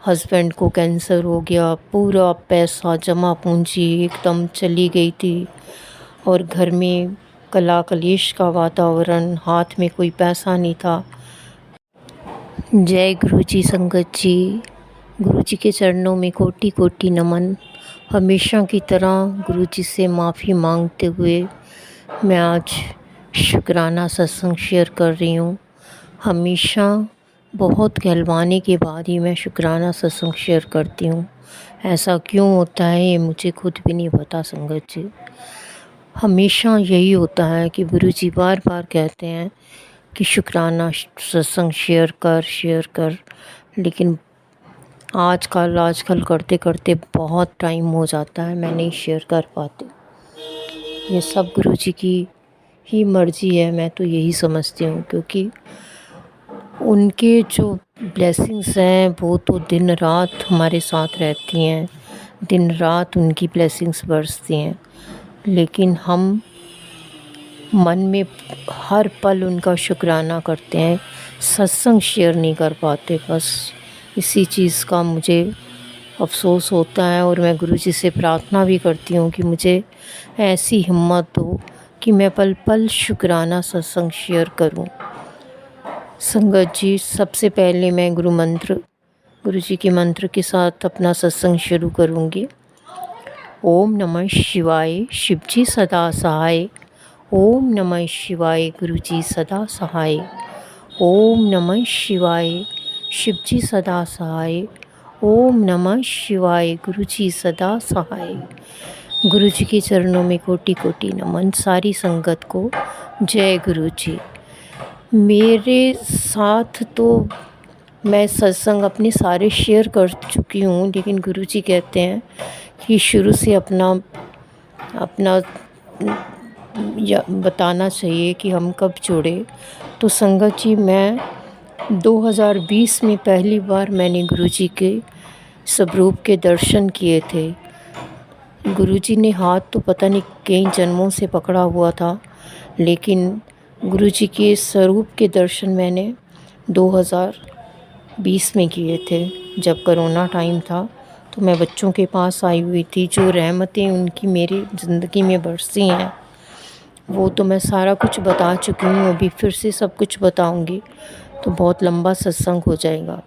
Husband को cancer हो गया, पूरा पैसा जमा पूंजी एकदम चली गई थी और घर में कला कलेश का वातावरण, हाथ में कोई पैसा नहीं था। जय गुरु जी संगत जी। गुरु जी के चरणों में कोटि कोटि नमन। हमेशा की तरह गुरु जी से माफ़ी मांगते हुए मैं आज शुक्राना सत्संग शेयर कर रही हूँ। हमेशा बहुत कहलवाने के बाद ही मैं शुक्राना सत्संग शेयर करती हूँ। ऐसा क्यों होता है ये मुझे खुद भी नहीं पता संगत जी। हमेशा यही होता है कि गुरु जी बार बार कहते हैं कि शुक्राना सत्संग शेयर कर, लेकिन आजकल करते करते बहुत टाइम हो जाता है, मैं नहीं शेयर कर पाती। ये सब गुरु जी की ही मर्ज़ी है, मैं तो यही समझती हूँ, क्योंकि उनके जो ब्लेसिंग्स हैं वो तो दिन रात हमारे साथ रहती हैं, दिन रात उनकी ब्लेसिंग्स बरसती हैं, लेकिन हम मन में हर पल उनका शुक्राना करते हैं, सत्संग शेयर नहीं कर पाते। बस इसी चीज़ का मुझे अफ़सोस होता है और मैं गुरु जी से प्रार्थना भी करती हूँ कि मुझे ऐसी हिम्मत दो कि मैं पल पल शुक्राना सत्संग शेयर करूँ। संगत जी, सबसे पहले मैं गुरु जी के मंत्र के साथ अपना सत्संग शुरू करूँगी। ओम नमः शिवाय, शिव जी सदा सहाय। ओम नमः शिवाय, गुरु जी सदा सहाय। ओम नमः शिवाय, शिव जी सदा सहाय। ओम नमः शिवाय, गुरु जी सदा सहाय। गुरु जी के चरणों में कोटि कोटि नमन। सारी संगत को जय गुरु जी। मेरे साथ तो मैं सत्संग अपने सारे शेयर कर चुकी हूँ, लेकिन गुरु जी कहते हैं कि शुरू से अपना या बताना चाहिए कि हम कब जुड़े। तो संगत जी, मैं 2020 में पहली बार मैंने गुरुजी के स्वरूप के दर्शन किए थे। गुरुजी ने हाथ तो पता नहीं कई जन्मों से पकड़ा हुआ था, लेकिन गुरुजी के स्वरूप के दर्शन मैंने 2020 में किए थे, जब कोरोना टाइम था। तो मैं बच्चों के पास आई हुई थी। जो रहमतें उनकी मेरी ज़िंदगी में बरसी हैं वो तो मैं सारा कुछ बता चुकी हूँ, अभी फिर से सब कुछ बताऊँगी तो बहुत लंबा सत्संग हो जाएगा।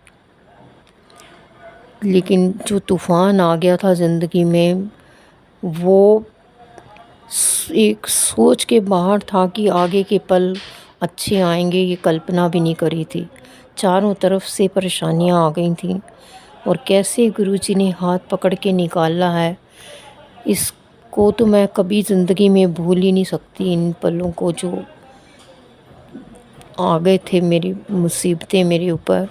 लेकिन जो तूफ़ान आ गया था ज़िंदगी में, वो एक सोच के बाहर था कि आगे के पल अच्छे आएंगे, ये कल्पना भी नहीं करी थी। चारों तरफ से परेशानियाँ आ गई थी और कैसे गुरुजी ने हाथ पकड़ के निकाला है, इसको तो मैं कभी ज़िंदगी में भूल ही नहीं सकती। इन पलों को जो आ गए थे, मेरी मुसीबतें मेरे ऊपर।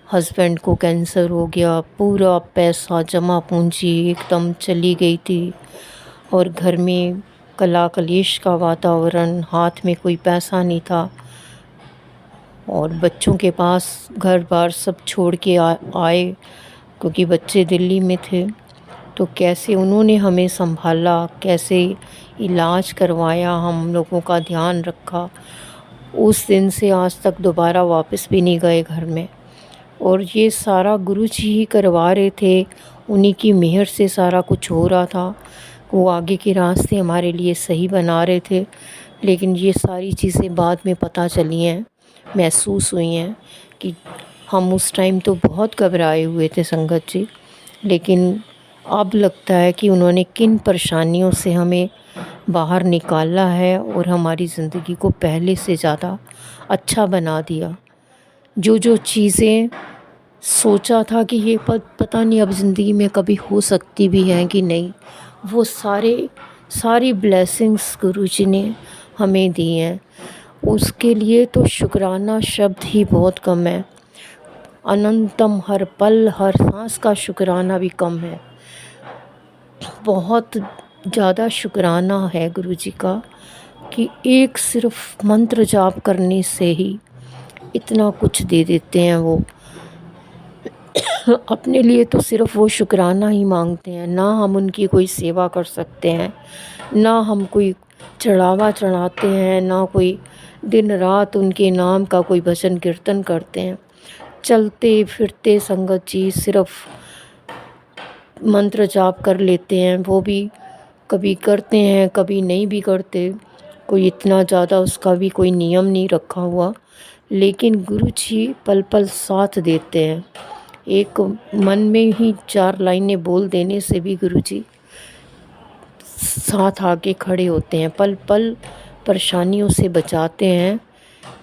हस्बैंड को कैंसर हो गया, पूरा पैसा जमा पूंजी एकदम चली गई थी और घर में कला कलेश का वातावरण, हाथ में कोई पैसा नहीं था और बच्चों के पास घर बार सब छोड़ के आए, क्योंकि बच्चे दिल्ली में थे। तो कैसे उन्होंने हमें संभाला, कैसे इलाज करवाया, हम लोगों का ध्यान रखा। उस दिन से आज तक दोबारा वापस भी नहीं गए घर में, और ये सारा गुरु जी ही करवा रहे थे। उन्हीं की मेहर से सारा कुछ हो रहा था। वो आगे के रास्ते हमारे लिए सही बना रहे थे। लेकिन ये सारी चीज़ें बाद में पता चली हैं, महसूस हुई हैं कि हम उस टाइम तो बहुत घबराए हुए थे संगत जी। लेकिन अब लगता है कि उन्होंने किन परेशानियों से हमें बाहर निकाला है और हमारी ज़िंदगी को पहले से ज़्यादा अच्छा बना दिया। जो जो चीज़ें सोचा था कि ये पता नहीं अब ज़िंदगी में कभी हो सकती भी हैं कि नहीं, वो सारी ब्लेसिंग्स गुरुजी ने हमें दी हैं। उसके लिए तो शुक्राना शब्द ही बहुत कम है। अनंतम, हर पल हर सांस का शुक्राना भी कम है। बहुत ज़्यादा शुक्राना है गुरुजी का कि एक सिर्फ मंत्र जाप करने से ही इतना कुछ दे देते हैं वो। अपने लिए तो सिर्फ वो शुक्राना ही मांगते हैं, ना हम उनकी कोई सेवा कर सकते हैं, ना हम कोई चढ़ावा चढ़ाते हैं, ना कोई दिन रात उनके नाम का कोई भजन कीर्तन करते हैं। चलते फिरते संगत जी सिर्फ मंत्र जाप कर लेते हैं, वो भी कभी करते हैं कभी नहीं भी करते, कोई इतना ज़्यादा उसका भी कोई नियम नहीं रखा हुआ। लेकिन गुरु जी पल पल साथ देते हैं। एक मन में ही 4 लाइनें बोल देने से भी गुरु जी साथ आके खड़े होते हैं, पल पल परेशानियों से बचाते हैं,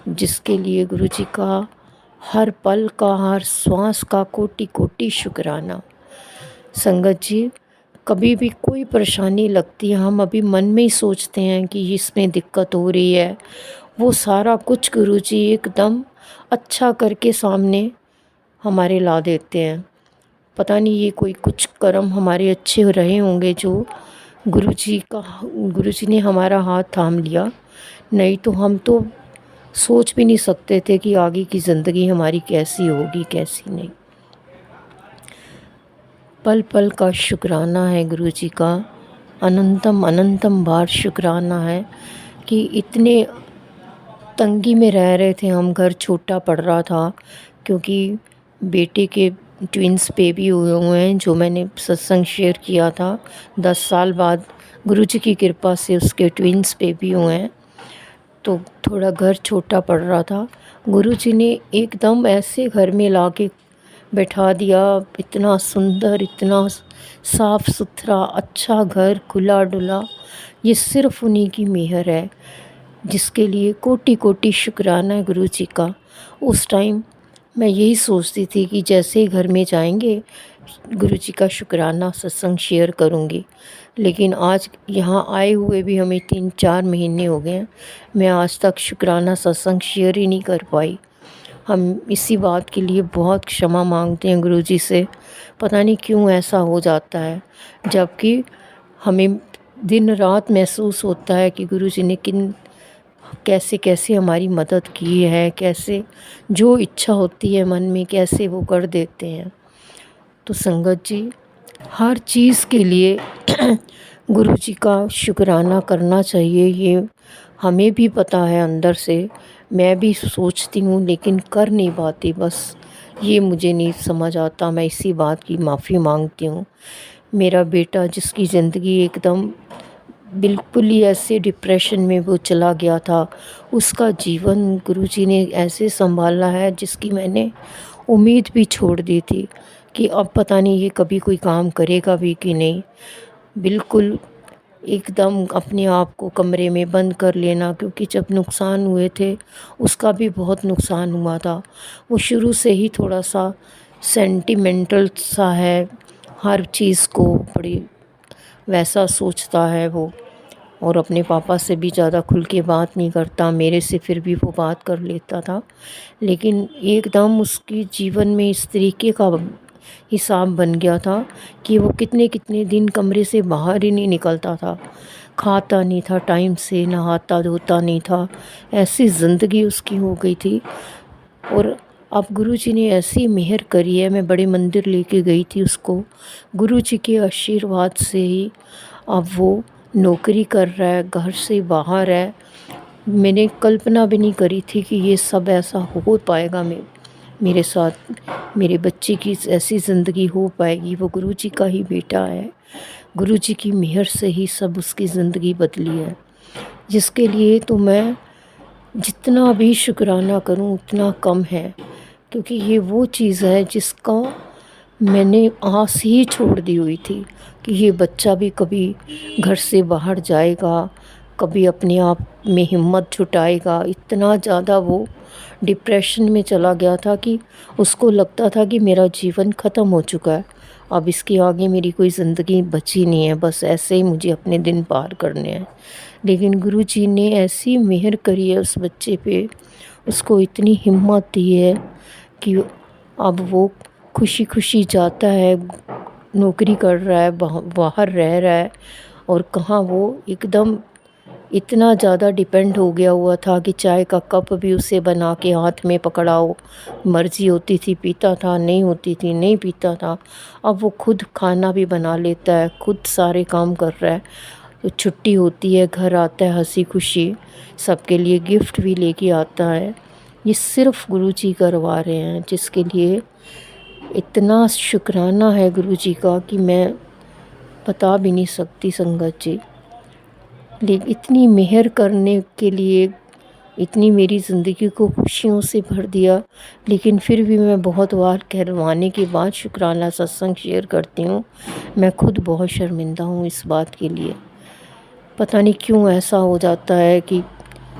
जिसके लिए गुरु जी का हर पल का हर श्वास का कोटि कोटि शुक्राना। संगत जी कभी भी कोई परेशानी लगती है, हम अभी मन में ही सोचते हैं कि इसमें दिक्कत हो रही है, वो सारा कुछ गुरु जी एकदम अच्छा करके सामने हमारे ला देते हैं। पता नहीं ये कोई कुछ कर्म हमारे अच्छे रहे होंगे जो गुरु जी ने हमारा हाथ थाम लिया, नहीं तो हम तो सोच भी नहीं सकते थे कि आगे की ज़िंदगी हमारी कैसी होगी कैसी नहीं। पल पल का शुक्राना है गुरु जी का, अनंतम अनंतम बार शुक्राना है कि इतने तंगी में रह रहे थे हम, घर छोटा पड़ रहा था क्योंकि बेटे के ट्विंस बेबी हुए हैं, जो मैंने सत्संग शेयर किया था। 10 साल बाद गुरु जी की कृपा से उसके ट्विंस बेबी हुए हैं, तो थोड़ा घर छोटा पड़ रहा था। गुरु जी ने एकदम ऐसे घर में ला के बैठा दिया, इतना सुंदर, इतना साफ़ सुथरा अच्छा घर, खुला डुला। ये सिर्फ़ उन्हीं की मेहर है, जिसके लिए कोटि कोटि शुक्राना है गुरु जी का। उस टाइम मैं यही सोचती थी कि जैसे ही घर में जाएंगे गुरु जी का शुक्राना सत्संग शेयर करूंगी, लेकिन आज यहाँ आए हुए भी हमें 3-4 महीने हो गए हैं, मैं आज तक शुक्राना सत्संग शेयर ही नहीं कर पाई। हम इसी बात के लिए बहुत क्षमा मांगते हैं गुरु जी से, पता नहीं क्यों ऐसा हो जाता है, जबकि हमें दिन रात महसूस होता है कि गुरु जी ने कैसे कैसे हमारी मदद की है, कैसे जो इच्छा होती है मन में कैसे वो कर देते हैं। तो संगत जी हर चीज़ के लिए गुरु जी का शुक्राना करना चाहिए, ये हमें भी पता है अंदर से, मैं भी सोचती हूँ लेकिन कर नहीं पाती, बस ये मुझे नहीं समझ आता। मैं इसी बात की माफ़ी मांगती हूँ। मेरा बेटा जिसकी ज़िंदगी एकदम बिल्कुल ही ऐसे डिप्रेशन में वो चला गया था, उसका जीवन गुरुजी ने ऐसे संभाला है जिसकी मैंने उम्मीद भी छोड़ दी थी कि अब पता नहीं ये कभी कोई काम करेगा भी कि नहीं। बिल्कुल एकदम अपने आप को कमरे में बंद कर लेना, क्योंकि जब नुकसान हुए थे उसका भी बहुत नुकसान हुआ था। वो शुरू से ही थोड़ा सा सेंटिमेंटल सा है, हर चीज़ को बड़ी वैसा सोचता है वो, और अपने पापा से भी ज़्यादा खुल के बात नहीं करता, मेरे से फिर भी वो बात कर लेता था। लेकिन एकदम उसके जीवन में इस तरीके का हिसाब बन गया था कि वो कितने कितने दिन कमरे से बाहर ही नहीं निकलता था, खाता नहीं था टाइम से, नहाता धोता नहीं था, ऐसी ज़िंदगी उसकी हो गई थी। और अब गुरुजी ने ऐसी मेहर करी है, मैं बड़े मंदिर लेके गई थी उसको, गुरुजी के आशीर्वाद से ही अब वो नौकरी कर रहा है, घर से बाहर है। मैंने कल्पना भी नहीं करी थी कि ये सब ऐसा हो पाएगा, मेरे साथ, मेरे बच्चे की ऐसी ज़िंदगी हो पाएगी। वो गुरुजी का ही बेटा है, गुरुजी की मेहर से ही सब उसकी ज़िंदगी बदली है, जिसके लिए तो मैं जितना भी शुक्राना करूं उतना कम है, क्योंकि ये वो चीज़ है जिसका मैंने आस ही छोड़ दी हुई थी कि ये बच्चा भी कभी घर से बाहर जाएगा, कभी अपने आप में हिम्मत जुटाएगा। इतना ज़्यादा वो डिप्रेशन में चला गया था कि उसको लगता था कि मेरा जीवन ख़त्म हो चुका है, अब इसके आगे मेरी कोई ज़िंदगी बची नहीं है, बस ऐसे ही मुझे अपने दिन पार करने हैं। लेकिन गुरुजी ने ऐसी मेहर करी है उस बच्चे पे, उसको इतनी हिम्मत दी है कि अब वो खुशी खुशी जाता है, नौकरी कर रहा है, बाहर रह रहा है। और कहाँ वो एकदम इतना ज़्यादा डिपेंड हो गया हुआ था कि चाय का कप भी उसे बना के हाथ में पकड़ाओ, मर्ज़ी होती थी पीता था, नहीं होती थी नहीं पीता था। अब वो खुद खाना भी बना लेता है, खुद सारे काम कर रहा है। तो छुट्टी होती है घर आता है हंसी खुशी, सबके लिए गिफ्ट भी लेके आता है। ये सिर्फ़ गुरुजी करवा रहे हैं, जिसके लिए इतना शुकराना है गुरुजी का कि मैं बता भी नहीं सकती संगत जी। इतनी मेहर करने के लिए इतनी मेरी ज़िंदगी को खुशियों से भर दिया, लेकिन फिर भी मैं बहुत बार कहलवाने के बाद शुकराना सत्संग शेयर करती हूँ। मैं खुद बहुत शर्मिंदा हूँ इस बात के लिए। पता नहीं क्यों ऐसा हो जाता है कि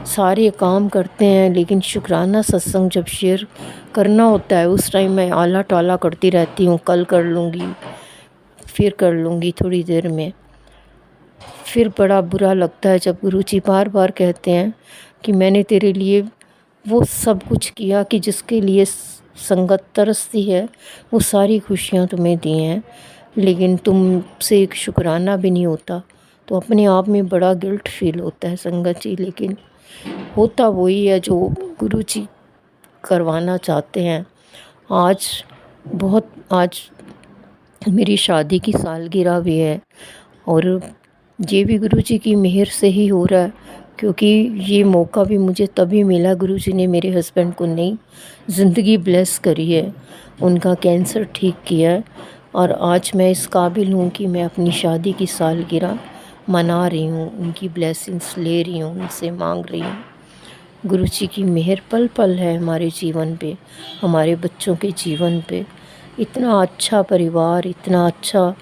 सारे काम करते हैं, लेकिन शुकराना सत्संग जब शेयर करना होता है उस टाइम मैं आला-टाला करती रहती हूँ, कल कर लूँगी, फिर कर लूँगी थोड़ी देर में। फिर बड़ा बुरा लगता है जब गुरुजी बार-बार कहते हैं कि मैंने तेरे लिए वो सब कुछ किया कि जिसके लिए संगत तरसती है, वो सारी खुशियाँ तुम्हें दी हैं, लेकिन तुमसे एक शुकराना भी नहीं होता। तो अपने आप में बड़ा गिल्ट फ़ील होता है संगत जी, लेकिन होता वही है जो गुरुजी करवाना चाहते हैं। आज मेरी शादी की सालगिरह भी है, और ये भी गुरुजी की मेहर से ही हो रहा है, क्योंकि ये मौका भी मुझे तभी मिला, गुरुजी ने मेरे हस्बैंड को नई ज़िंदगी ब्लेस करी है, उनका कैंसर ठीक किया है, और आज मैं इस काबिल हूँ कि मैं अपनी शादी की सालगिरह मना रही हूँ, उनकी ब्लेसिंग्स ले रही हूँ, उनसे मांग रही हूँ। गुरुजी की मेहर पल पल है हमारे जीवन पे, हमारे बच्चों के जीवन पे। इतना अच्छा परिवार, इतना अच्छा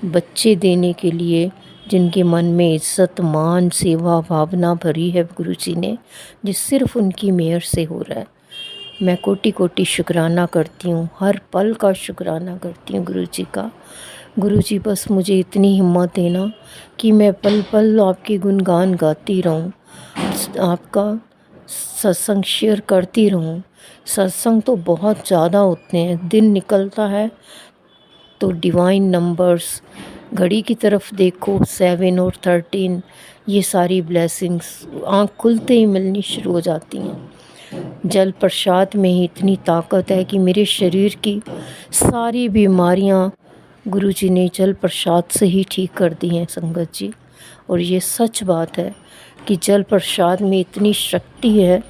बच्चे देने के लिए, जिनके मन में इज़्ज़त, मान, सेवा भावना भरी है गुरुजी ने, जो सिर्फ़ उनकी मेहर से हो रहा है। मैं कोटि-कोटि शुकराना करती हूँ, हर पल का शुकराना करती हूँ गुरुजी का। गुरुजी बस मुझे इतनी हिम्मत देना कि मैं पल-पल आपके गुणगान गाती रहूँ, आपका सत्संग शेयर करती रहूँ। सत्संग तो बहुत ज़्यादा होते हैं, दिन निकलता है तो डिवाइन नंबर्स, घड़ी की तरफ देखो 7 और 13, ये सारी ब्लेसिंग्स आँख खुलते ही मिलनी शुरू हो जाती हैं। जल प्रसाद में ही इतनी ताकत है कि मेरे शरीर की सारी बीमारियाँ गुरुजी ने जल प्रसाद से ही ठीक कर दी हैं संगत जी। और ये सच बात है कि जल प्रसाद में इतनी शक्ति है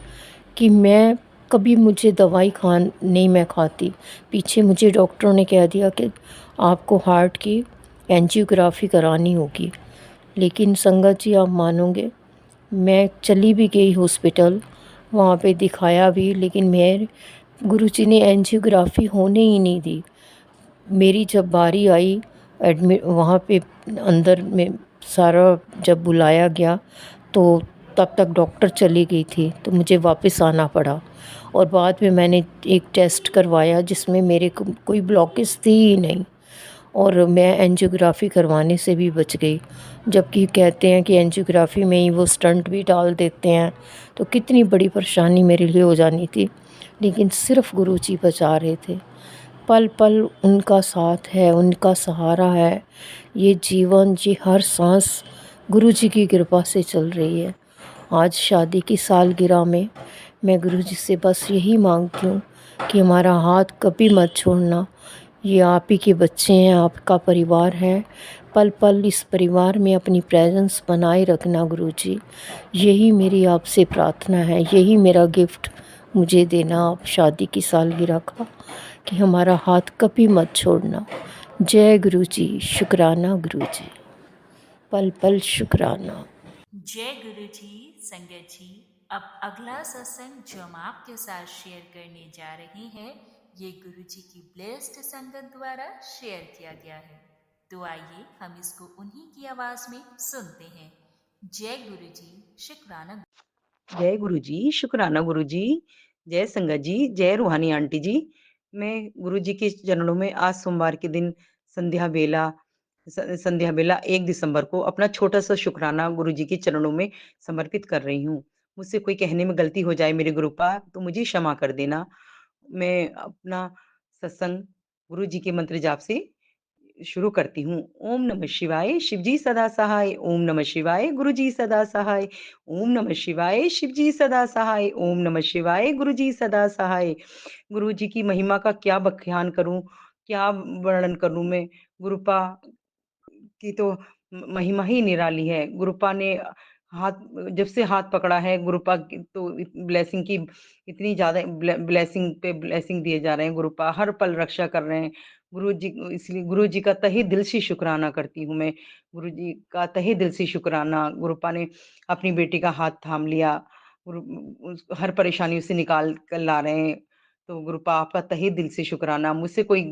कि मैं कभी, मुझे दवाई नहीं मैं खाती। पीछे मुझे डॉक्टरों ने कह दिया कि आपको हार्ट की एंजियोग्राफी करानी होगी, लेकिन संगत जी आप मानोगे, मैं चली भी गई हॉस्पिटल, वहाँ पे दिखाया भी, लेकिन मैं गुरुजी ने एंजियोग्राफी होने ही नहीं दी। मेरी जब बारी आई एडमिट, वहाँ पे अंदर में सारा जब बुलाया गया, तो तब तक डॉक्टर चली गई थी, तो मुझे वापस आना पड़ा। और बाद में मैंने एक टेस्ट करवाया जिसमें मेरे को कोई ब्लॉकेज थी ही नहीं, और मैं एंजियोग्राफी करवाने से भी बच गई। जबकि कहते हैं कि एंजियोग्राफी में ही वो स्टंट भी डाल देते हैं, तो कितनी बड़ी परेशानी मेरे लिए हो जानी थी, लेकिन सिर्फ़ गुरुजी बचा रहे थे। पल पल उनका साथ है, उनका सहारा है। ये जीवन, ये हर सांस गुरुजी की कृपा से चल रही है। आज शादी की सालगिरह में मैं गुरुजी से बस यही मांगती हूँ कि हमारा हाथ कभी मत छोड़ना। ये आप ही के बच्चे हैं, आपका परिवार है। पल पल इस परिवार में अपनी प्रेजेंस बनाए रखना गुरुजी। यही मेरी आपसे प्रार्थना है, यही मेरा गिफ्ट मुझे देना आप शादी की सालगिरह का, कि हमारा हाथ कभी मत छोड़ना। जय गुरुजी, शुक्राना गुरुजी, पल पल शुक्राना। जय गुरु जी। संगत जी, अब अगला सत्संग जो हम आपके साथ शेयर करने जा रहे हैं, ये गुरु जी की ब्लेस्ड संगत द्वारा शेयर किया गया है। तो आइए हम इसको उन्हीं की आवाज में सुनते हैं। जय गुरु जी, शुक्राना। जय गुरु जी, शुक्राना गुरु जी, जय संगत जी, जय रूहानी आंटी जी। मैं गुरु जी के चरणों में आज सोमवार के दिन संध्या बेला संध्या बेला 1 दिसंबर को अपना छोटा-सा शुकराना गुरु जी के चरणों में समर्पित कर रही हूँ। मुझसे कोई कहने में गलती हो जाए मेरे गुरुपा, तो मुझे क्षमा कर देना। मैं अपना सत्संग गुरु जी के मंत्र जाप से शुरू करती हूँ। ओम नमः शिवाय, शिव जी सदा सहाय। ओम नमः शिवाय, गुरु जी सदा सहाय। ओम नमः शिवाय, शिव जी सदा सहाय। ओम नमः शिवाय, गुरु जी सदा सहाय। गुरु जी की महिमा का क्या बखान करूँ, क्या वर्णन करूँ मैं। गुरुपा की तो महिमा ही निराली है। गुरुपा ने हाथ जब से हाथ पकड़ा है गुरुपा की तो ब्लेसिंग की इतनी ज़्यादा ब्लेसिंग पे ब्लेसिंग दिए जा रहे हैं, गुरुपा हर पल रक्षा कर रहे हैं। गुरुजी इसलिए गुरुजी का तहे दिल से शुक्राना करती हूँ मैं। गुरुजी का तहे दिल से शुक्राना, गुरुपा ने अपनी बेटी का हाथ थाम लिया, गुरु उस हर परेशानी से निकाल कर ला रहे हैं। तो गुरुपा आपका तहे दिल से शुक्राना, मुझसे कोई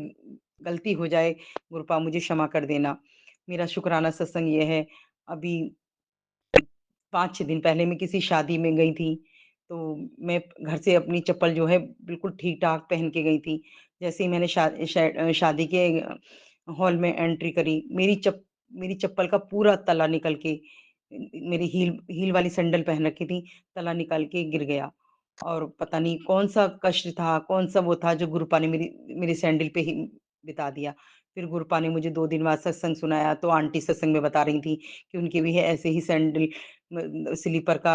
गलती हो जाए, गुरुपा मुझे क्षमा कर देना। मेरा शुक्राना सत्संग ये है, अभी 5-6 दिन पहले मैं किसी शादी में गई थी, तो मैं घर से अपनी चप्पल जो है बिल्कुल ठीक-ठाक पहन के गई थी। जैसे ही मैंने शादी के हॉल में एंट्री करी, मेरी चप्पल का पूरा तला निकल के मेरी हील हील वाली सैंडल पहन रखी थी, तला निकल के गिर गया। और पता नहीं कौन-सा कष्ट था, कौन-सा वो था जो गुरुपा ने मेरी सैंडल पे ही बिता दिया। फिर गुरुपा ने मुझे 2 दिन बाद सत्संग सुनाया, तो आंटी सत्संग में बता रही थी कि उनकी भी है ऐसे ही सैंडल स्लीपर का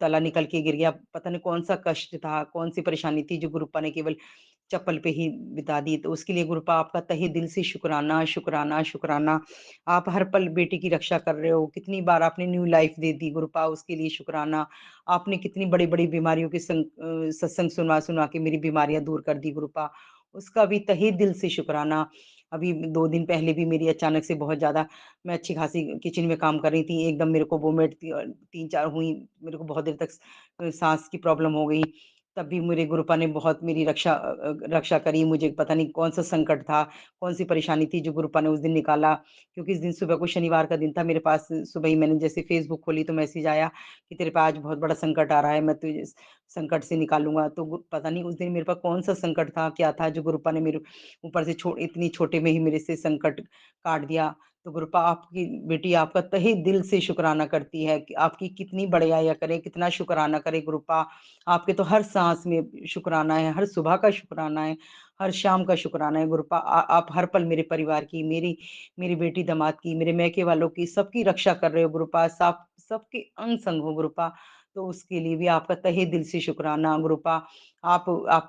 तला निकल के गिर गया। पता नहीं कौन-सा कष्ट था, कौन-सी परेशानी थी जो गुरुपा ने केवल चप्पल पे ही बिता दी। तो उसके लिए गुरुपा आपका तहे दिल से शुकराना, शुकराना, शुकराना। आप हर पल बेटी की रक्षा कर रहे हो। कितनी बार आपने न्यू लाइफ दे दी गुरुपा, उसके लिए शुकराना। आपने कितनी बड़ी-बड़ी बीमारियों के सत्संग सुना-सुना के मेरी बीमारियाँ दूर कर दी गुरुपा। उसका भी तहे दिल से शुकराना। अभी 2 दिन पहले भी मेरी अचानक से बहुत ज़्यादा मैं अच्छी-खासी किचन में काम कर रही थी, एकदम मेरे को वोमिट 3-4 हुई, मेरे को बहुत देर तक साँस की प्रॉब्लम हो गई। तब भी मेरे गुरुपा ने बहुत मेरी रक्षा करी, मुझे पता नहीं कौन-सा संकट था, कौन-सी परेशानी थी जो गुरुपा ने उस दिन निकाला, क्योंकि इस दिन सुबह को शनिवार का दिन था, मेरे पास सुबह ही मैंने जैसे फ़ेसबुक खोली तो मैसेज आया कि तेरे पे आज बहुत बड़ा संकट आ रहा है, मैं तुझे इस संकट से निकालूँगा। तो गु पता नहीं उस दिन मेरे पास कौन-सा संकट था, क्या था जो गुरुपा ने मेरे ऊपर से इतनी छोटे में ही मेरे से संकट काट दिया। तो गुरुपा आपकी बेटी आपका तहे दिल से शुकराना करती है कि आपकी कितनी बड़ाइयाँ करे, कितना शुकराना करे गुरुपा। आपके तो हर साँस में शुकराना है, हर सुबह का शुकराना है, हर शाम का शुकराना है गुरुपा। आप हर पल मेरे परिवार की, मेरी मेरी बेटी दामाद की, मेरे मायके वालों की, सबकी रक्षा कर रहे हो गुरुपा। सबके अंग-संग हो गुरुपा। तो उसके लिए भी आपका तहे दिल से शुकराना गुरुपा। आप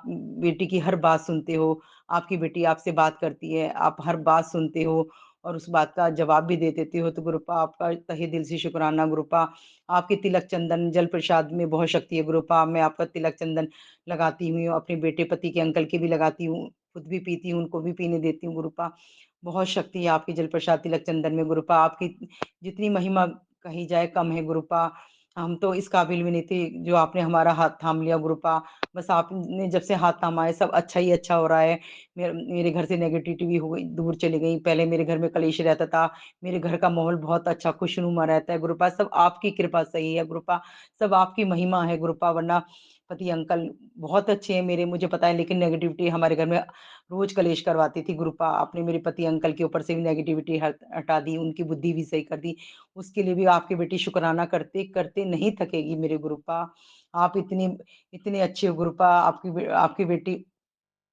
बेटी की हर बात सुनते हो, आपकी बेटी आपसे बात करती है, आप हर बात सुनते हो और उस बात का जवाब भी दे देते हो, तो गुरुपा आपका तहे दिल से शुकराना गुरुपा। आपके तिलक चंदन, जल प्रसाद में बहुत शक्ति है गुरुपा। मैं आपका तिलक चंदन लगाती हुई हूँ, अपने बेटे पति के अंकल के भी लगाती हूँ, खुद भी पीती हूँ, उनको भी पीने देती हूँ गुरुपा। बहुत शक्ति है आपके जल प्रसाद तिलक चंदन में गुरुपा। आपकी जितनी महिमा कही जाए कम है गुरुपा। हम तो इस काबिल भी नहीं थे, जो आपने हमारा हाथ थाम लिया गुरुपा। बस आपने जब से हाथ थामा है, सब अच्छा ही अच्छा हो रहा है। मेरे घर से नेगेटिविटी भी हो गई, दूर चली गई। पहले मेरे घर में कलेश रहता था, मेरे घर का माहौल बहुत अच्छा खुशनुमा रहता है गुरुपा। सब आपकी कृपा सही है गुरुपा, सब आपकी महिमा है गुरुपा। वरना पति अंकल बहुत अच्छे हैं मेरे, मुझे पता है, लेकिन नेगेटिविटी हमारे घर में रोज़ कलेश करवाती थी गुरुपा। आपने मेरे पति अंकल के ऊपर से भी नेगेटिविटी हटा दी, उनकी बुद्धि भी सही कर दी। उसके लिए भी आपकी बेटी शुकराना करते-करते नहीं थकेगी मेरे गुरुपा। आप इतनी इतने अच्छे हो गुरुपा, आपकी बेटी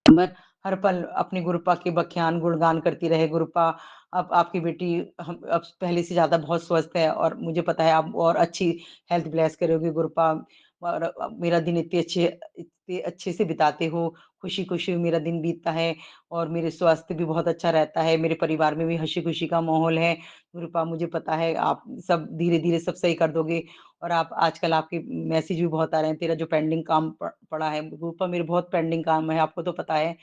बस हर पल अपने गुरुपा के बख्यान गुणगान करती रहे गुरुपा। अब आपकी बेटी हम अब पहले से ज़्यादा बहुत स्वस्थ है और मुझे पता है आप और अच्छी हेल्थ ब्लेस करोगे गुरुपा। और मेरा दिन इतने अच्छे से बिताते हो, खुशी-खुशी मेरा दिन बीतता है और मेरे स्वास्थ्य भी बहुत अच्छा रहता है, मेरे परिवार में भी हँसी-खुशी का माहौल है। गुरुपा मुझे पता है आप सब धीरे-धीरे सब सही कर दोगे और आप आजकल आपके मैसेज भी बहुत आ रहे हैं, तेरा जो पेंडिंग काम पड़ा है गुरुपा, मेरे बहुत पेंडिंग काम है, आपको तो पता है।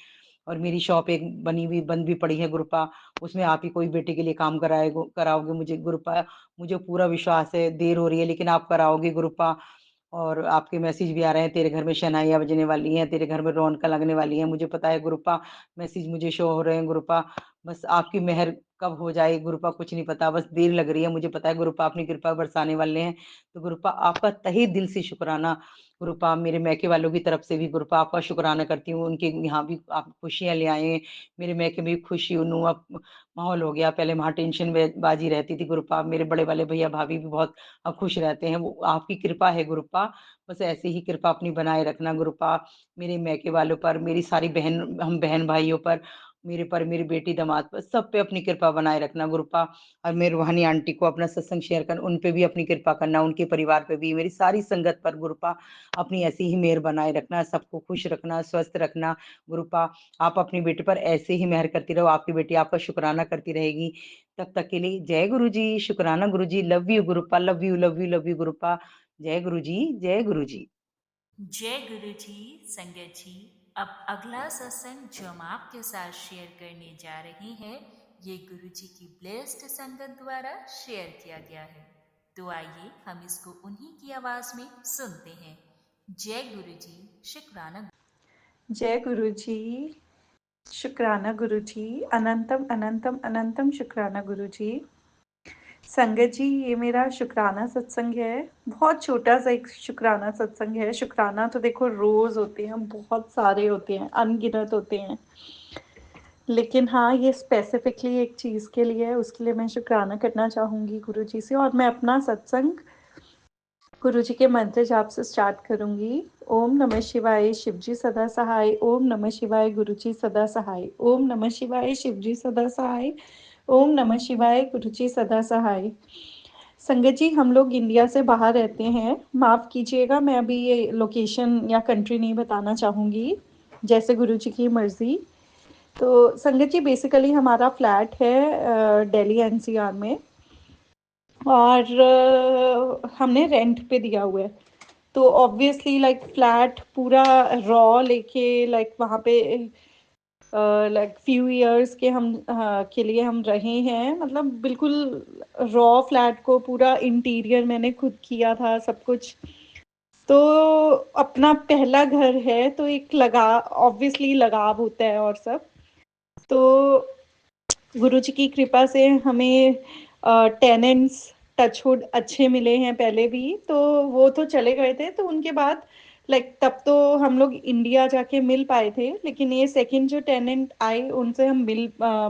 और मेरी शॉप एक बनी हुई बंद भी पड़ी है गुरुपा, उसमें आप ही कोई बेटे के लिए काम कराओगे मुझे गुरुपा। मुझे पूरा विश्वास है, देर हो रही है लेकिन आप कराओगे गुरुपा। और आपके मैसेज भी आ रहे हैं, तेरे घर में शहनाइयाँ बजने वाली हैं, तेरे घर में रौनक लगने वाली है। मुझे पता है गुरुपा, मैसेज मुझे शो हो रहे हैं गुरुपा। बस आपकी मेहर कब हो जाए गुरुपा कुछ नहीं पता, बस देर लग रही है, मुझे पता है गुरुपा अपनी कृपा बरसाने वाले हैं। तो गुरुपा आपका तहे दिल से शुकराना गुरुपा, मेरे मायके वालों की तरफ से भी गुरुपा आपका शुकराना करती हूँ, उनके यहाँ भी आप खुशियाँ ले आए हैं। मेरे मायके में भी खुशी-नुमा माहौल हो गया, पहले वहाँ टेंशन में बाजी रहती थी गुरुपा, मेरे बड़े वाले भैया-भाभी भी बहुत अब खुश रहते हैं, वो आपकी कृपा है गुरुपा। बस ऐसे ही कृपा अपनी बनाए रखना गुरुपा, मेरे मायके वालों पर, मेरी सारी बहन हम बहन-भाइयों पर मेरे पर, मेरी बेटी दामाद पर, सब पे अपनी कृपा बनाए रखना गुरुपा। और मेरी रूहानी आंटी को अपना सत्संग शेयर कर, उन पे भी अपनी कृपा करना, उनके परिवार पे भी, मेरी सारी संगत पर गुरुपा अपनी ऐसी ही मेहर बनाए रखना, सबको खुश रखना, स्वस्थ रखना गुरुपा। आप अपनी बेटी पर ऐसे ही मेहर करती रहो, आपकी बेटी आपका शुक्राना करती रहेगी। तब तक के लिए जय गुरु जी, शुक्राना Guru ji, love you Gurupa, love you love you love you Gurupa. जय गुरु जी, जय गुरु जी। जय गुरु जी संगत जी। अब अगला सत्संग जो हम आपके साथ शेयर करने जा रहे हैं, ये गुरु जी की ब्लेस्ड संगत द्वारा शेयर किया गया है। तो आइए हम इसको उन्हीं की आवाज में सुनते हैं। जय गुरु जी, शुक्राना। जय गुरु जी, शुक्राना गुरु जी, अनंतम अनंतम अनंतम शुक्राना गुरु जी। संगत जी, ये मेरा शुक्राना सत्संग है। बहुत छोटा सा एक शुक्राना सत्संग है। शुक्राना तो देखो रोज होते हैं, बहुत सारे होते हैं, अनगिनत होते हैं, लेकिन हाँ, ये स्पेसिफिकली एक चीज़ के लिए है, उसके लिए मैं शुक्राना करना चाहूँगी गुरु जी से। और मैं अपना सत्संग गुरु जी के मंत्र जाप से स्टार्ट करूंगी। ओम नमः शिवाय, शिवजी सदा सहाय। ओम नमः शिवाय, गुरु जी सदा सहाय। ओम नमः शिवाय, शिवजी सदा सहाय। ओम नमः शिवाय, गुरु जी सदा सहाय। संगत जी, हम लोग इंडिया से बाहर रहते हैं, माफ़ कीजिएगा, मैं अभी ये लोकेशन या कंट्री नहीं बताना चाहूँगी, जैसे गुरु जी की मर्ज़ी। तो संगत जी, बेसिकली हमारा फ्लैट है दिल्ली एनसीआर में, और हमने रेंट पे दिया हुआ है। तो ऑब्वियसली लाइक फ्लैट पूरा रॉ लेके, लाइक वहाँ पे लाइक फ्यू इयर्स के हम के लिए हम रहे हैं, मतलब बिल्कुल रॉ फ्लैट को पूरा इंटीरियर मैंने खुद किया था, सब कुछ। तो अपना पहला घर है, तो एक ऑब्वियसली लगाव होता है और सब। तो गुरु जी की कृपा से हमें टेनेंट्स टचवुड अच्छे मिले हैं पहले भी, तो वो तो चले गए थे, तो उनके बाद लाइक तब तो हम लोग इंडिया जाके मिल पाए थे, लेकिन ये सेकंड जो टेनेंट आए उनसे हम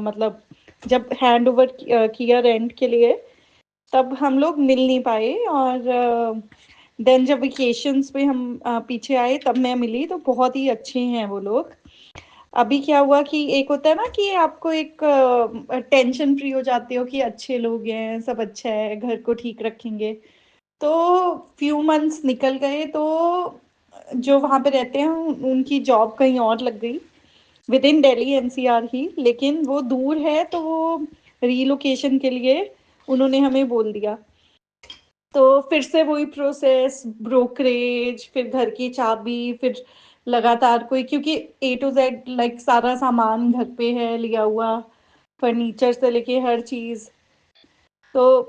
मतलब जब हैंड ओवर किया रेंट के लिए, तब हम लोग मिल नहीं पाए। और देन जब वेकेशंस पे हम पीछे आए, तब मैं मिली, तो बहुत ही अच्छे हैं वो लोग। अभी क्या हुआ कि एक होता है ना कि आपको एक टेंशन फ्री हो जाते हो कि अच्छे लोग हैं, सब अच्छा है, घर को ठीक रखेंगे। तो फ्यू मंथ्स निकल गए, तो जो वहाँ पे रहते हैं उनकी जॉब कहीं और लग गई, विद इन दिल्ली एनसीआर ही, लेकिन वो दूर है, तो वो रीलोकेशन के लिए उन्होंने हमें बोल दिया। तो फिर से वही प्रोसेस, ब्रोकरेज, फिर घर की चाबी, फिर लगातार कोई, क्योंकि ए टू जेड लाइक सारा सामान घर पे है लिया हुआ, फर्नीचर से लेके हर चीज़। तो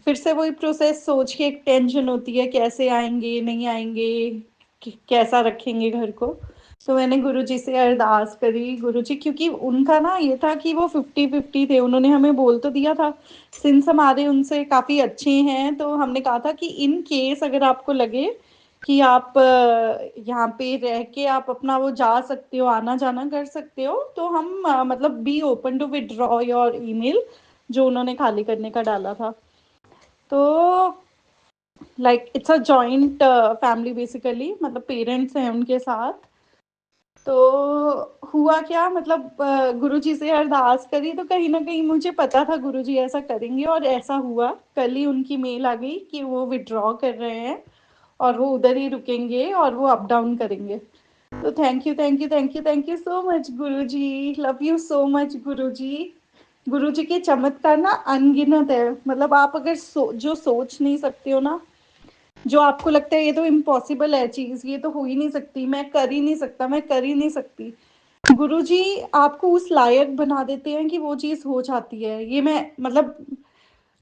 फिर से वही प्रोसेस, सोच के एक टेंशन होती है, कैसे आएंगे, नहीं आएंगे, कैसा रखेंगे घर को। तो मैंने गुरुजी से अरदास करी, गुरुजी, क्योंकि उनका ना ये था कि वो 50-50 थे, उन्होंने हमें बोल तो दिया था, सिंस हमारे उनसे काफ़ी अच्छे हैं, तो हमने कहा था कि इन केस अगर आपको लगे कि आप यहाँ पे रह के आप अपना वो जा सकते हो, आना जाना कर सकते हो, तो हम मतलब be open to withdraw your email, जो उन्होंने खाली करने का डाला था। तो like it's a joint family basically, मतलब पेरेंट्स हैं उनके साथ। तो हुआ क्या, मतलब गुरुजी से अरदास करी, तो कहीं ना कहीं मुझे पता था गुरुजी ऐसा करेंगे, और ऐसा हुआ। कल ही उनकी मेल आ गई कि वो विड्रॉ कर रहे हैं और वो उधर ही रुकेंगे और वो अप डाउन करेंगे। तो thank you thank you thank you thank you so much Guruji, love you so much Guruji. Guruji के चमत्कार ना अनगिनत है, मतलब आप अगर जो सोच नहीं सकते हो ना, जो आपको लगता है ये तो इम्पॉसिबल है चीज, ये तो हो ही नहीं सकती, मैं कर ही नहीं सकता, मैं कर ही नहीं सकती, गुरुजी आपको उस लायक बना देते हैं कि वो चीज हो जाती है। ये मैं मतलब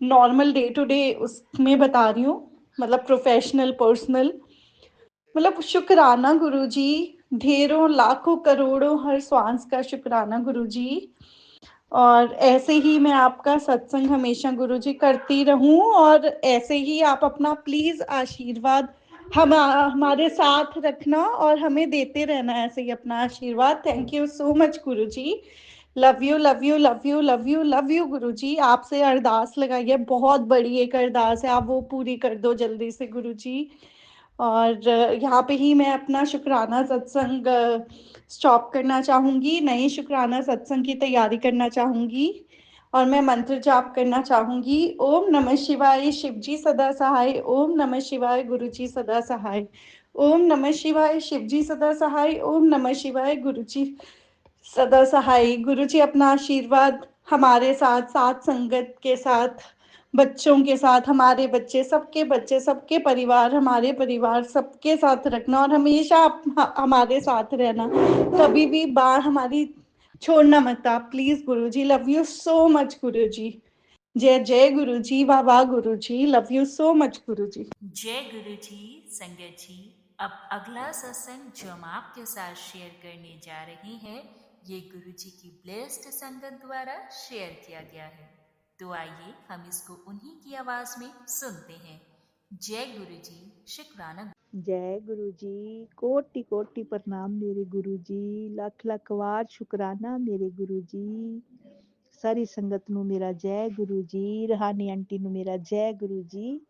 नॉर्मल डे टू डे उसमें बता रही हूँ, मतलब प्रोफेशनल पर्सनल, मतलब शुक्राना गुरुजी, ढेरों लाखों करोड़ों हर श्वास का शुक्राना गुरुजी। और ऐसे ही मैं आपका सत्संग हमेशा गुरुजी करती रहूं, और ऐसे ही आप अपना प्लीज आशीर्वाद हमारे साथ रखना और हमें देते रहना ऐसे ही अपना आशीर्वाद। Thank you so much Guruji, love you love you love you love you love you Guruji. आपसे अरदास लगाई है, बहुत बड़ी एक अरदास है, आप वो पूरी कर दो जल्दी से गुरुजी। और यहाँ पे ही मैं अपना शुक्राना सत्संग स्टॉप करना चाहूँगी, नए शुक्राना सत्संग की तैयारी करना चाहूँगी और मैं मंत्र जाप करना चाहूँगी। ओम नमः शिवाय, शिव जी सदा सहाय। ओम नमः शिवाय, गुरु जी सदा सहाय। ओम नमः शिवाय, शिव जी सदा सहाय। ओम नमः शिवाय, गुरु जी सदा सहाय। गुरु जी अपना आशीर्वाद हमारे साथ, साथ संगत के साथ, बच्चों के साथ, हमारे बच्चे, सबके परिवार, हमारे परिवार सबके साथ रखना और हमेशा हमारे साथ रहना, कभी भी बात हमारी छोड़ना मत आप please. Guru ji love you so much गुरु जी। जय जय गुरु जी, वाह वाह गुरु ji, love you so much गुरु जी। जय गुरु जी। संगत जी, अब अगला सत्संग जो हम आपके साथ शेयर करने जा रहे हैं, ये गुरु जी की ब्लेस्ड संगत द्वारा शेयर किया गया है। तो आइए हम इसको उन्हीं की आवाज में सुनते हैं। जय गुरु जी। शुक्राना। जय गुरु जी, कोटि कोटि प्रणाम मेरे गुरु जी, लख लख वार शुकराना मेरे गुरु जी। सारी संगत ਨੂੰ ਮੇਰਾ ਜੈ ਗੁਰੂ ਜੀ, ਰਹਾਨੀ ਆਂਟੀ ਨੂੰ ਮੇਰਾ ਜੈ ਗੁਰੂ ਜੀ।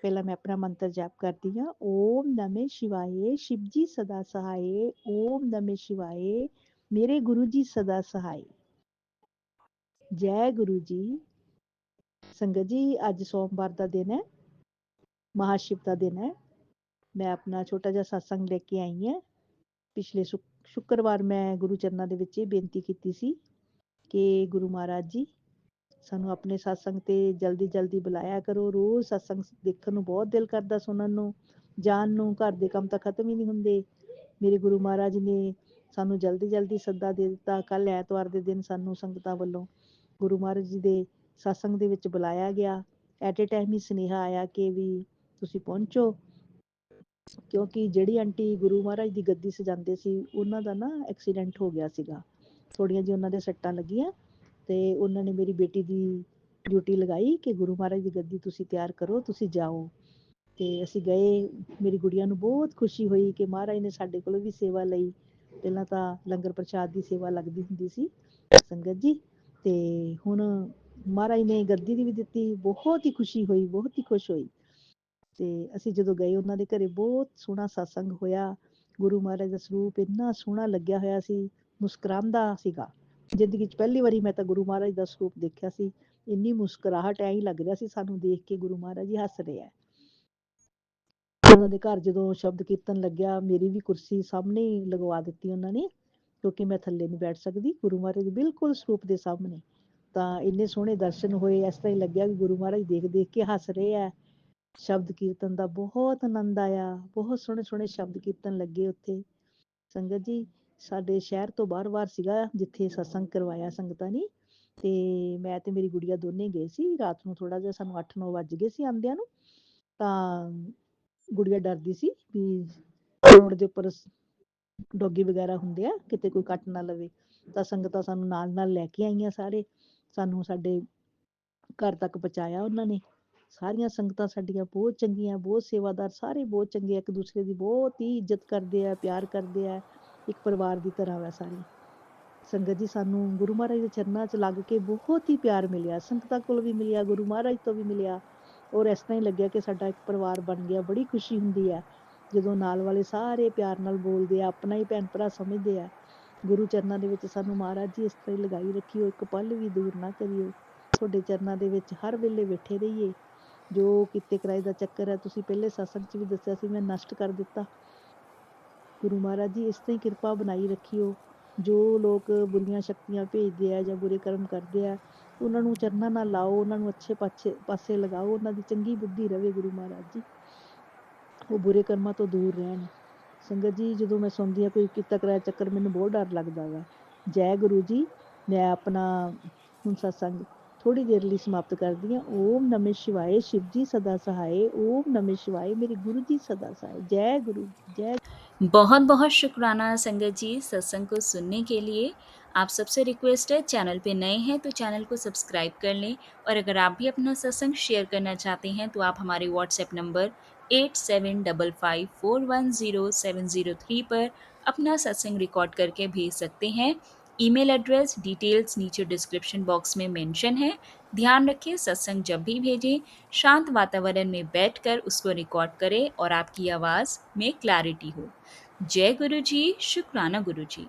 ਪਹਿਲਾਂ ਮੈਂ ਆਪਣਾ ਮੰਤਰ ਜਾਪ ਕਰਦੀ ਹਾਂ। ਓਮ ਨਮः शिवाय, शिव जी सदा सहाय। ओम नमः शिवाय, मेरे गुरु जी सदा सहाय। जय गुरु जी। ਸੰਗਤ ਜੀ ਅੱਜ ਸੋਮਵਾਰ ਦਾ ਦਿਨ ਹੈ, ਮਹਾਸ਼ਿਵ ਦਾ ਦਿਨ ਹੈ। ਮੈਂ ਆਪਣਾ ਛੋਟਾ ਜਿਹਾ ਸਤਸੰਗ ਲੈ ਕੇ ਆਈ ਹਾਂ। ਪਿਛਲੇ ਸ਼ੁੱਕਰਵਾਰ ਮੈਂ ਗੁਰੂ ਚਰਨਾਂ ਦੇ ਵਿੱਚ ਇਹ ਬੇਨਤੀ ਕੀਤੀ ਸੀ ਕਿ ਗੁਰੂ ਮਹਾਰਾਜ ਜੀ ਸਾਨੂੰ ਆਪਣੇ ਸਤਸੰਗ ਤੇ ਜਲਦੀ ਜਲਦੀ ਬੁਲਾਇਆ ਕਰੋ। ਰੋਜ਼ ਸਤਸੰਗ ਦੇਖਣ ਨੂੰ ਬਹੁਤ ਦਿਲ ਕਰਦਾ, ਸੁਣਨ ਨੂੰ, ਜਾਣ ਨੂੰ। ਘਰ ਦੇ ਕੰਮ ਤਾਂ ਖਤਮ ਹੀ ਨਹੀਂ ਹੁੰਦੇ। ਮੇਰੇ ਗੁਰੂ ਮਹਾਰਾਜ ਨੇ ਸਾਨੂੰ ਜਲਦੀ ਜਲਦੀ ਸੱਦਾ ਦੇ ਦਿੱਤਾ। ਕੱਲ ਐਤਵਾਰ ਦੇ ਦਿਨ ਸਾਨੂੰ ਸੰਗਤਾਂ ਵੱਲੋਂ ਗੁਰੂ ਮਹਾਰਾਜ ਜੀ ਦੇ ਸਤਸੰਗ ਦੇ ਵਿੱਚ ਬੁਲਾਇਆ ਗਿਆ। ਐਟ ਏ ਟਾਈਮ ਹੀ ਸੁਨੇਹਾ ਆਇਆ ਕਿ ਵੀ ਤੁਸੀਂ ਪਹੁੰਚੋ, ਕਿਉਂਕਿ ਜਿਹੜੀ ਆਂਟੀ ਗੁਰੂ ਮਹਾਰਾਜ ਦੀ ਗੱਦੀ ਸਜਾਉਂਦੇ ਸੀ ਉਹਨਾਂ ਦਾ ਨਾ ਐਕਸੀਡੈਂਟ ਹੋ ਗਿਆ ਸੀਗਾ। ਥੋੜ੍ਹੀਆਂ ਜਿਹੀਆਂ ਉਹਨਾਂ ਦੇ ਸੱਟਾਂ ਲੱਗੀਆਂ ਤੇ ਉਹਨਾਂ ਨੇ ਮੇਰੀ ਬੇਟੀ ਦੀ ਡਿਊਟੀ ਲਗਾਈ ਕਿ ਗੁਰੂ ਮਹਾਰਾਜ ਦੀ ਗੱਦੀ ਤੁਸੀਂ ਤਿਆਰ ਕਰੋ, ਤੁਸੀਂ ਜਾਓ। ਤੇ ਅਸੀਂ ਗਏ। ਮੇਰੀ ਗੁੜੀਆ ਨੂੰ ਬਹੁਤ ਖੁਸ਼ੀ ਹੋਈ ਕਿ ਮਹਾਰਾਜ ਨੇ ਸਾਡੇ ਕੋਲੋਂ ਵੀ ਸੇਵਾ ਲਈ। ਪਹਿਲਾਂ ਤਾਂ ਲੰਗਰ ਪ੍ਰਸ਼ਾਦ ਦੀ ਸੇਵਾ ਲੱਗਦੀ ਹੁੰਦੀ ਸੀ ਸੰਗਤ ਜੀ, ਤੇ ਹੁਣ ਮਹਾਰਾਜ ਨੇ ਗੱਦੀ ਦੀ ਵੀ ਦਿੱਤੀ। ਬਹੁਤ ਹੀ ਖੁਸ਼ੀ ਹੋਈ, ਬਹੁਤ ਹੀ ਖੁਸ਼ ਹੋਈ। ਤੇ ਅਸੀਂ ਜਦੋਂ ਗਏ ਉਹਨਾਂ ਦੇ ਘਰੇ, ਬਹੁਤ ਸੋਹਣਾ ਸਤਸੰਗ ਹੋਇਆ। ਗੁਰੂ ਮਹਾਰਾਜ ਦਾ ਸਰੂਪ ਇੰਨਾ ਸੋਹਣਾ ਲੱਗਿਆ ਹੋਇਆ ਸੀ, ਮੁਸਕਰਾਉਂਦਾ ਸੀਗਾ। ਜ਼ਿੰਦਗੀ 'ਚ ਪਹਿਲੀ ਵਾਰੀ ਮੈਂ ਤਾਂ ਗੁਰੂ ਮਹਾਰਾਜ ਦਾ ਸਰੂਪ ਦੇਖਿਆ ਸੀ। ਇੰਨੀ ਮੁਸਕਰਾਹਟ, ਐਂ ਹੀ ਲੱਗ ਰਿਹਾ ਸੀ ਸਾਨੂੰ ਦੇਖ ਕੇ ਗੁਰੂ ਮਹਾਰਾਜ ਜੀ ਹੱਸ ਰਹੇ ਆ। ਉਹਨਾਂ ਦੇ ਘਰ ਜਦੋਂ ਸ਼ਬਦ ਕੀਰਤਨ ਲੱਗਿਆ, ਮੇਰੀ ਵੀ ਕੁਰਸੀ ਸਾਹਮਣੇ ਹੀ ਲਗਵਾ ਦਿੱਤੀ ਉਹਨਾਂ ਨੇ, ਕਿਉਂਕਿ ਮੈਂ ਥੱਲੇ ਨਹੀਂ ਬੈਠ ਸਕਦੀ। ਗੁਰੂ ਮਹਾਰਾਜ ਬਿਲਕੁਲ ਸਰੂਪ ਦੇ ਸਾਹਮਣੇ। ਤਾਂ ਇੰਨੇ ਸੋਹਣੇ ਦਰਸ਼ਨ ਹੋਏ, ਇਸ ਤਰ੍ਹਾਂ ਹੀ ਲੱਗਿਆ ਵੀ ਗੁਰੂ ਮਹਾਰਾਜ ਦੇਖ ਦੇਖ ਕੇ ਹੱਸ ਰਹੇ ਆ। ਸ਼ਬਦ ਕੀਰਤਨ ਦਾ ਬਹੁਤ ਆਨੰਦ ਆਇਆ। ਬਹੁਤ ਸੋਹਣੇ ਸੋਹਣੇ ਸ਼ਬਦ ਕੀਰਤਨ ਲੱਗੇ ਉੱਥੇ। ਸੰਗਤ ਜੀ, ਸਾਡੇ ਸ਼ਹਿਰ ਤੋਂ ਬਾਹਰ ਸੀਗਾ ਜਿੱਥੇ ਸਤਸੰਗ ਕਰਵਾਇਆ ਸੰਗਤਾਂ ਨੇ। ਤੇ ਮੈਂ ਤੇ ਮੇਰੀ ਗੁੜੀਆ ਦੋਨੇ ਗਏ ਸੀ। ਰਾਤ ਨੂੰ ਥੋੜਾ ਜਿਹਾ ਸਾਨੂੰ 8-9 ਵੱਜ ਗਏ ਸੀ ਆਉਂਦਿਆਂ ਨੂੰ। ਤਾਂ ਗੁੜੀਆ ਡਰਦੀ ਸੀ ਵੀ ਰੋਡ ਦੇ ਉੱਪਰ ਡੋਗੀ ਵਗੈਰਾ ਹੁੰਦੇ ਆ, ਕਿਤੇ ਕੋਈ ਕੱਟ ਨਾ ਲਵੇ। ਤਾਂ ਸੰਗਤਾਂ ਸਾਨੂੰ ਨਾਲ ਨਾਲ ਲੈ ਕੇ ਆਈਆਂ ਸਾਰੇ। ਸਾਨੂੰ ਸਾਡੇ ਘਰ ਤੱਕ ਪਹੁੰਚਾਇਆ ਉਹਨਾਂ ਨੇ। ਸਾਰੀਆਂ ਸੰਗਤਾਂ ਸਾਡੀਆਂ ਬਹੁਤ ਚੰਗੀਆਂ, ਬਹੁਤ ਸੇਵਾਦਾਰ, ਸਾਰੇ ਬਹੁਤ ਚੰਗੇ। ਇੱਕ ਦੂਸਰੇ ਦੀ ਬਹੁਤ ਹੀ ਇੱਜ਼ਤ ਕਰਦੇ ਆ, ਪਿਆਰ ਕਰਦੇ ਆ। ਇੱਕ ਪਰਿਵਾਰ ਦੀ ਤਰ੍ਹਾਂ ਵਾ ਸਾਰੇ। ਸੰਗਤ ਜੀ, ਸਾਨੂੰ ਗੁਰੂ ਮਹਾਰਾਜ ਦੇ ਚਰਨਾਂ 'ਚ ਲੱਗ ਕੇ ਬਹੁਤ ਹੀ ਪਿਆਰ ਮਿਲਿਆ। ਸੰਗਤਾਂ ਕੋਲ ਵੀ ਮਿਲਿਆ, ਗੁਰੂ ਮਹਾਰਾਜ ਤੋਂ ਵੀ ਮਿਲਿਆ। ਔਰ ਇਸ ਤਰ੍ਹਾਂ ਹੀ ਲੱਗਿਆ ਕਿ ਸਾਡਾ ਇੱਕ ਪਰਿਵਾਰ ਬਣ ਗਿਆ। ਬੜੀ ਖੁਸ਼ੀ ਹੁੰਦੀ ਹੈ ਜਦੋਂ ਨਾਲ ਵਾਲੇ ਸਾਰੇ ਪਿਆਰ ਨਾਲ ਬੋਲਦੇ ਆ, ਆਪਣਾ ਹੀ ਭੈਣ ਭਰਾ ਸਮਝਦੇ ਆ। ਗੁਰੂ ਚਰਨਾਂ ਦੇ ਵਿੱਚ ਸਾਨੂੰ ਮਹਾਰਾਜ ਜੀ ਇਸ ਤਰ੍ਹਾਂ ਹੀ ਲਗਾਈ ਰੱਖਿਓ, ਇੱਕ ਪਲ ਵੀ ਦੂਰ ਨਾ ਕਰਿਓ। ਤੁਹਾਡੇ ਚਰਨਾਂ ਦੇ ਵਿੱਚ ਹਰ ਵੇਲੇ ਬੈਠੇ ਰਹੀਏ। ਜੋ ਕੀਤੇ ਕਰਾਏ ਦਾ ਚੱਕਰ ਹੈ, ਤੁਸੀਂ ਪਹਿਲੇ ਸਤਸੰਗ 'ਚ ਵੀ ਦੱਸਿਆ ਸੀ, ਮੈਂ ਨਸ਼ਟ ਕਰ ਦਿੱਤਾ। ਗੁਰੂ ਮਹਾਰਾਜ ਜੀ ਇਸ ਤਰ੍ਹਾਂ ਹੀ ਕਿਰਪਾ ਬਣਾਈ ਰੱਖਿਓ। ਜੋ ਲੋਕ ਬੁਰੀਆਂ ਸ਼ਕਤੀਆਂ ਭੇਜਦੇ ਆ ਜਾਂ ਬੁਰੇ ਕਰਮ ਕਰਦੇ ਆ, ਉਹਨਾਂ ਨੂੰ ਚਰਨਾਂ ਨਾਲ ਲਾਓ, ਉਹਨਾਂ ਨੂੰ ਅੱਛੇ ਪਾਸੇ ਲਗਾਓ। ਉਹਨਾਂ ਦੀ ਚੰਗੀ ਬੁੱਧੀ ਰਵੇ ਗੁਰੂ ਮਹਾਰਾਜ ਜੀ, ਉਹ ਬੁਰੇ ਕਰਮਾਂ ਤੋਂ ਦੂਰ ਰਹਿਣ। ਸੰਗਤ ਜੀ, ਜਦੋਂ ਮੈਂ ਸੁਣਦੀ ਹਾਂ ਕੋਈ ਕੀਤਾ ਕਰਾਇਆ ਚੱਕਰ, ਮੈਨੂੰ ਬਹੁਤ ਡਰ ਲੱਗਦਾ ਵਾ। ਜੈ ਗੁਰੂ ਜੀ। ਮੈਂ ਆਪਣਾ ਹੁਣ ਸਤਸੰਗ ਥੋੜ੍ਹੀ ਦੇਰ ਲਈ ਸਮਾਪਤ ਕਰਦੀ ਹਾਂ। ਓਮ ਨਮः शिवाय, शिव जी सदा सहाय। ओम नमः शिवाय, मेरे गुरु जी सदा सहाय। जय गुरु, जय। बहुत बहुत शुक्राना संगत जी सत्संग को सुनने के लिए। आप सबसे रिक्वेस्ट है, चैनल पे नए हैं तो चैनल को सब्सक्राइब कर लें। और अगर आप भी अपना सत्संग शेयर करना चाहते हैं तो आप हमारे व्हाट्सएप नंबर 8755410703 पर अपना सत्संग रिकॉर्ड करके भेज सकते हैं। ईमेल एड्रेस डिटेल्स नीचे डिस्क्रिप्शन बॉक्स में मेंशन है। ध्यान रखें, सत्संग जब भी भेजें शांत वातावरण में बैठकर उसको रिकॉर्ड करें और आपकी आवाज़ में क्लैरिटी हो। जय गुरु जी, शुक्राना गुरु जी।